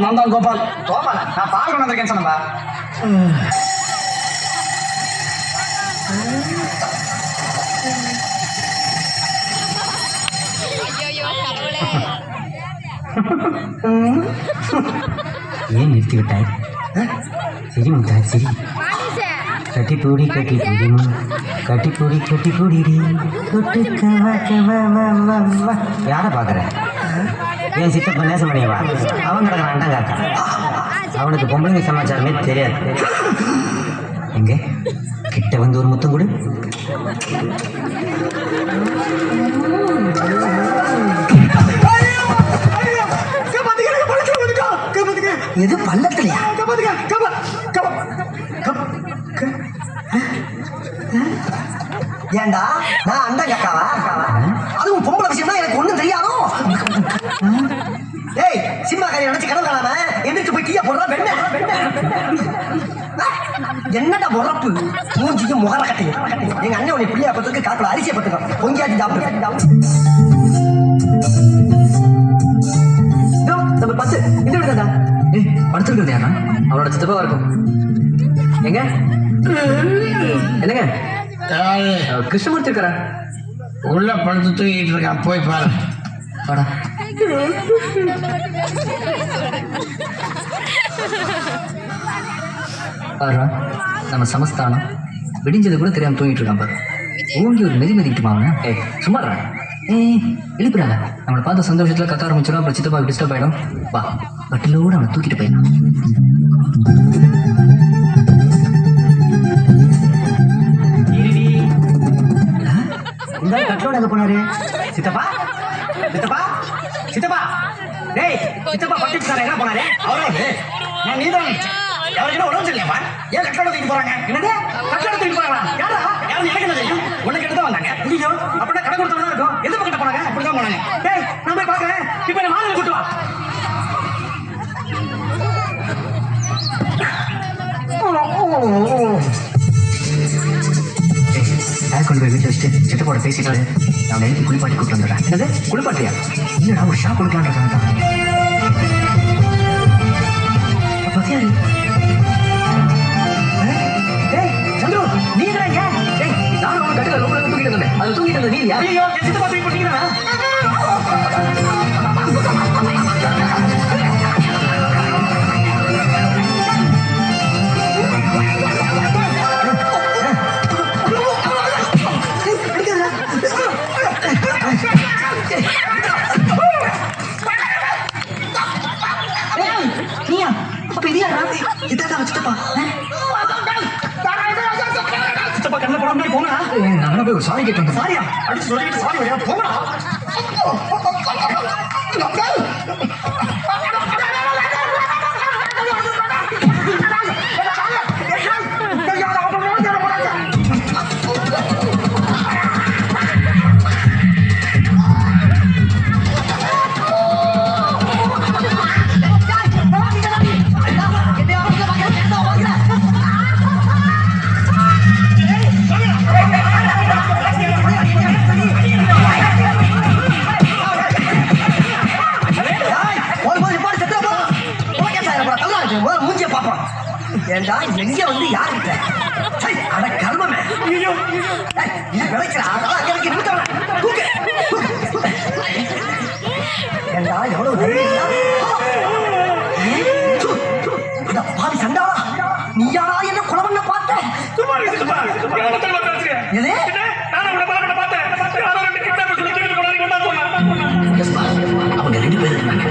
நான் தான் கோபால். கோபால நான் பால் கொண்டு வந்திருக்கேன்னு சொன்னப்பா. ஏன் நிறுத்தி விட்டாய்? சரி முத்தாய் சரி. கட்டிப்பூடி கட்டிப்பூடிமா கட்டிப்பூடி கட்டிப்பூடி யாரை பார்க்குற? என் சித்தப்ப நேசமணியவா? அவன் கிடக்குறான் அண்டங்காக்கா. அவனுக்கு பொம்பளைங்க சமாச்சாரமே தெரியாது. எங்க கிட்ட வந்து ஒரு முத்தம் கொடு. எது பள்ளத்திலையா? ஏண்டா நான் அண்டா கக்காவா? அதுவும் பொம்பளை விஷயம்னா எனக்கு ஒண்ணும் தெரியாதோ. ஏய் சிம்மாக்காரி நினைச்சு கனவு காணாம எந்திரிச்சு போய் டீயா போடுறா பெண்ண. என்னடா முறப்பு மூஞ்சிக்கும் முகர கட்டையும். எங்க அண்ணன் உன்னை பிள்ளையா பத்துக்கு காக்குல அரிசியை பத்துக்கோ பொங்கியாச்சு சாப்பிட்டு நம்ம பத்து இந்த விடுதா. படுத்துருக்கிறது யாரா? அவனோட சித்தப்பாவா இருக்கும். எங்க என்னங்க கிருஷ்ணமூர்த்தி இருக்கிறா? உள்ள படுத்து தூங்கிட்டு இருக்கான், போய் பாரு. வாடா. பாருடா நம்ம சமஸ்தானம் விடிஞ்சது கூட தெரியாம தூங்கிட்டு இருக்கான் பாரு. ஓங்கி ஒரு மெதி மெதிக்கிட்டுமா அவனை? சும்மாடா. எழுப்பிடாங்க. நம்மளை பார்த்த சந்தோஷத்துல கத்த ஆரம்பிச்சிடும். அப்புறம் சித்தப்பா டிஸ்டர்ப் ஆயிடும். வா பட்டிலோடு அவனை தூக்கிட்டு போயிடலாம். இந்த கட்டோட எங்க போனாரு? சித்தப்பா சித்தப்பா சித்தப்பா டேய் சித்தப்பா பட்டுக்காரன் எங்க போனாரு? அவரே நான் நீதான் யாருக்கு உடம்பு சரியில்லையாப்பா? ஏன் கட்டோட தூக்கி போறாங்க? என்னது கட்டோட தூக்கி போறாங்களா? யாரா யாரும் எனக்கு என்ன தெரியும்? உனக்கு எடுத்து வந்தாங்க. ஐயோ அப்படின்னா கடை கொடுத்தவனா இருக்கும். எந்த பக்கத்தை போனாங்க? அப்படிதான் போனாங்க. டேய் நான் போய் பார்க்கறேன். இப்ப என்ன மாலை கூட்டு வா. கொண்டு போய் வீட்டில் வச்சுட்டு சித்தப்போட பேசிட்டு நான் எழுதி குளிப்பாட்டி கூப்பிட்டு வந்துடுறேன். என்னது குளிப்பாட்டியா? இல்லைடா ஒரு ஷாப் கொடுக்கலான்றாங்க. பத்தியாரு சந்திரு நீ எங்க? நானும் அவன் கட்டில ரொம்ப தூக்கிட்டு இருந்தேன். அது தூக்கிட்டு இருந்த நீ யார்? ஐயோ என் சித்தப்பா தூக்கி போட்டீங்களா? சித்தப்பா கண்ண போடாம போங்கடா. நான் போய் ஒரு சாரி கேட்டு வந்தேன். சாரியா அடிச்சு சொல்லிட்டு சாரி வரையா போங்கடா. ஏண்டா எங்க வந்து யாருக்கிட்ட அட கர்மமே ஏண்டா எவ்வளவு பாவி சண்டாவா நீ யாரா என்ன குலவண்ண பார்த்த? அவங்க ரெண்டு பேர் இருந்தாங்க.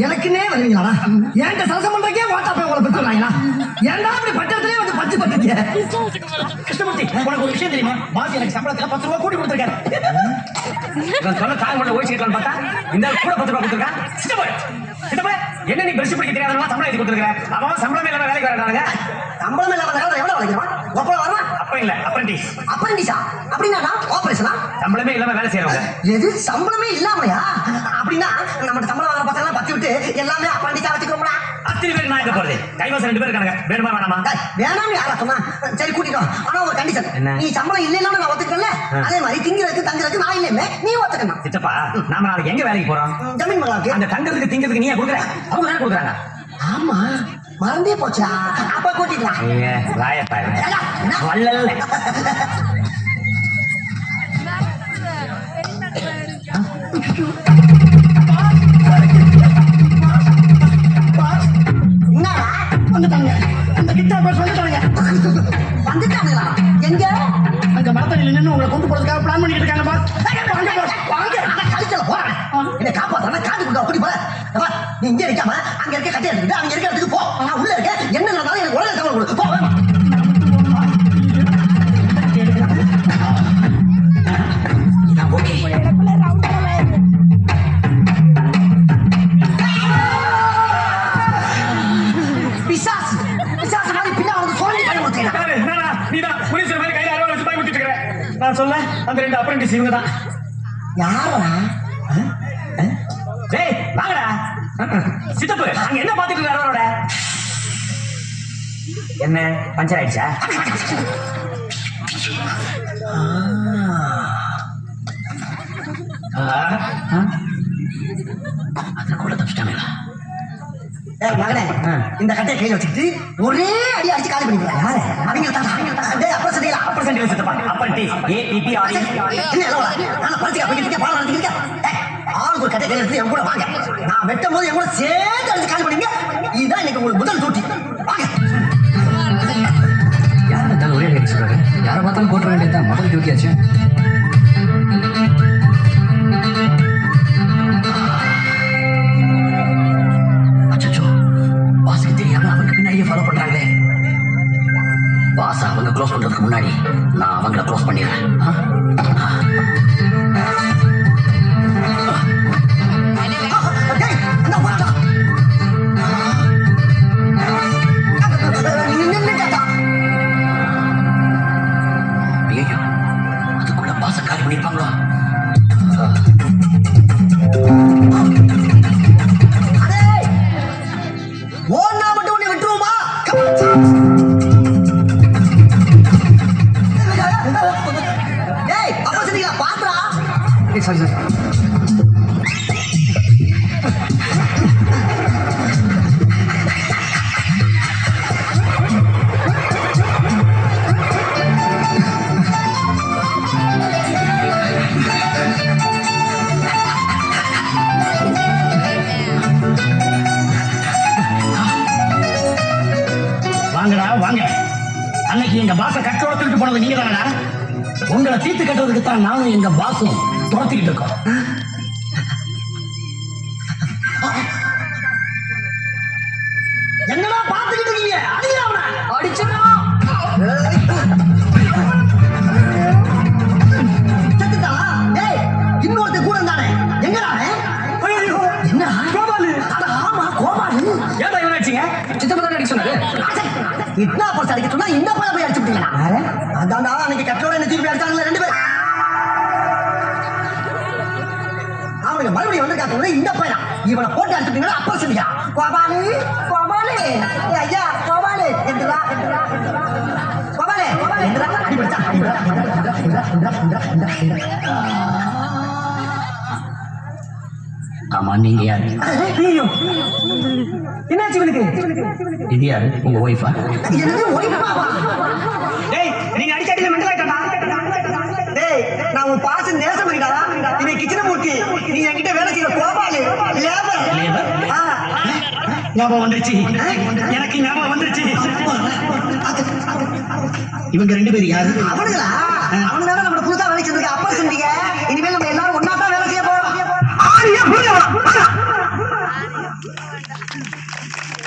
எனக்குன்னே வருவீங்களா? என்கிட்ட சரசம் பண்றக்கே வாட்ஸ்அப் உங்களை பெற்றுறாங்களா? ஏன்டா அப்படி பட்டத்திலே வந்து பச்சு பட்டுங்க? கிருஷ்ணமூர்த்தி உனக்கு ஒரு விஷயம் தெரியுமா? பாஸ் எனக்கு சம்பளத்துல 10 ரூபா கூட்டி கொடுத்துருக்காரு. சொன்ன தாய் கொண்ட ஓய்ச்சி கேட்கலான்னு பார்த்தா இந்த கூட 10 ரூபா கொடுத்துருக்கான். என்ன நீ பிரஷ் பிடிக்க தெரியாதவங்க சம்பளம் எழுதி கொடுத்துருக்கேன். அவன் சம்பளமே இல்லாம வேலைக்கு வராங்க. சம்பளம் இல்லாம எவ்வளவு வளைக்கிறான்? ஒப்பளம் வருவான். அப்ப இல்ல அப்ரண்டிஸ். அப்ரண்டிஸா? அப்படின்னா ஆபரேஷனா? சம்பளமே இல்லாம வேலை செய்யறவங்க. எது சம்பளமே இல்லாமையா? அப்படின்னா நம்ம சம்பளம் வாங்குற பசங்க பத்தி விட்டு எல்லாமே அப்ரண்டிஸா வச்சுக்கிறோம்டா. அத்தனை பேருக்கு நான் எங்க போறது? கைவாசம் 2 பேர் இருக்காங்க. வேணுமா வேணாமா? வேணாம் யாரா சொன்னா? சரி கூட்டிட்டு வா. ஆனா ஒரு கண்டிஷன். என்ன? நீ சம்பளம் இல்லைன்னா நான் ஒத்துக்கல. அதே மாதிரி திங்கிறதுக்கு தங்குறதுக்கு நான் இல்லையே, நீ ஒத்துக்கணும். சித்தப்பா, நாம நாளைக்கு எங்க வேலைக்கு போறோம்? ஜமீன் மங்களாவுக்கு. அந்த தங்கறதுக்கு திங்கிறதுக்கு நீயா கொடுக்குற? அவங்க தானே கொடுக்குறாங்க. ஆமா, மறந்தே போச்சா? அப்ப கூட்டிக்கலாம். ராயப்பா வள்ளல்ல. என்னடா வந்துட்டாங்க? அந்த கிட்ட பேர் வந்துட்டாங்க. வந்துட்டாங்களா? எங்க? அங்க மரத்தடியில நின்னு உங்களை கொண்டு போறதுக்காக பிளான் பண்ணிட்டு இருக்காங்க பாஸ். வாங்க பாஸ், வாங்க. அட கழிச்சல போறேன். என்ன காப்பாத்தறனா காது குடுக்க அப்படி போற. அப்பா நீ இங்க இருக்காம அங்க இருக்க கட்டை எடுத்துட்டு அங்க இருக்க இடத்துக்கு போ. நான் உள்ள இருக்கேன். என்ன நடந்தாலும் எனக்கு உடனே தகவல் கொடு. போ. நான் ஓகே. பிசாசு பிசாசு மாதிரி பின்னா வந்து சொல்லி பயமுறுத்தேன். நீதான் புலிஸ் மாதிரி கையில அறுவாள் வச்சு பயமுறுத்திட்டு இருக்கிற. நான் சொல்ல அந்த 2 அப்ரெண்டிஸ் இவங்க தான். யாரா? டேய் வாங்கடா. சித்தப்பு அங்க என்ன பாத்துட்டு இருக்க அறுவாளோட? என்ன பஞ்சர் ஆயிடுச்சா? அத கூட தப்பிச்சிட்டாங்களா? மகனே, இந்த கட்டையை கையில வச்சுக்கிட்டு ஒரே அடி அடிச்சு காலி பண்ணிக்கலாம். யாரு? அவங்க தான். டேய் அப்ப சரியா? அப்பர் சென்டில் சித்தப்பா. Appar APP RE. என்ன அளவா? நான் படிச்சுக்க போயிட்டு பாடம் நடத்திக்கிட்டு ஆளுக்கு ஒரு கட்டை கையில எடுத்து என் கூட வாங்க. நான் வெட்டும் போது என் கூட சேர்த்து அடிச்சு காலி பண்ணீங்க. இதுதான் எனக்கு உங்களுக்கு முதல் டூட்டி. வாங்க. யார் பார்த்தாலும் ஒரே கேட்டு சொல்றாரு. யாரை பார்த்தாலும் போட்டுற வேண்டியதுதான் முதல் டியூட்டி ஆச்சு. அச்சோ, பாஸுக்கு தெரியாம அவருக்கு பின்னாடியே ஃபாலோ பண்றாங்களே. பாஸ் அவங்க க்ளோஸ் பண்றதுக்கு முன்னாடி நான் அவங்கள க்ளோஸ் பண்ணிடுறேன். ஐயோ, அதுக்குள்ள பாச காலி பண்ணிருப்பாங்களோ? ஓன்னா மட்டும் உன்னை விட்டுருவோமா? டேய் அப்ப சரிங்களா பாத்துறா. சாரி வாங்கடா வாங்க. அன்னைக்கு எங்க பாச கட்டோட தூக்கிட்டு போனது நீங்க தானடா? உங்களை தீர்த்து கட்டுறதுக்கு தான் நானும் எங்க பாசும் துரத்திக்கிட்டு இருக்கோம். என்னடா பாத்துக்கிட்டு இருக்கீங்க? அடிக்கிறா அவனை. அடிச்சிடலாம். செத்துட்டானா? டேய் இன்னொருத்த கூட இருந்தானே எங்கடா அவன்? ஐயோ என்ன கோபாலு? அட ஆமா கோபாலு. ஏன்டா இவனை அடிச்சீங்க? சித்தப்பா தான் அடிக்க சொன்னாரு. இட்னா பர்ஸ் அடிக்க சொன்னா இந்த பையன் போய் அடிச்சு விட்டீங்களா? அதான்டா அன்னைக்கு கட்டோட என்ன திருப்பி அடிச்சாங்களே 2 பேர். அவங்க மறுபடியும் வந்து காட்டுறது இந்த பையன். இவனை போட்டு அடிச்சுட்டீங்களா? அப்ப சொல்லியா கோபாலு கோபாலு ஐயா கோபாலு என்றா கோபாலு என்றா அடிபடுத்தா ஆமா நீங்க யாரு? ஐயோ என்னாச்சு இவனுக்கு? இது யாரு? உங்க ஒய்ஃபா? என்னது ஒய்ஃபாவா? டேய் நீங்க அடிச்சாடில மெண்டல் ஆயிட்டா? டேய் நான் உன் பாச நேசம் பண்ணிடா. இவன் கிச்சனமூர்த்தி. நீ என்கிட்ட வேலை செய்யற கோபாலு லேபர். ஞாபகம் வந்துருச்சு. எனக்கு ஞாபகம் வந்துருச்சு. இவங்க 2 பேரும் யாரு? அவனுங்களா? அவனுங்க நம்மள புதுசா வேலை செஞ்சிருக்க அப்பா சொன்னீங்க. இனிமேல் நம்ம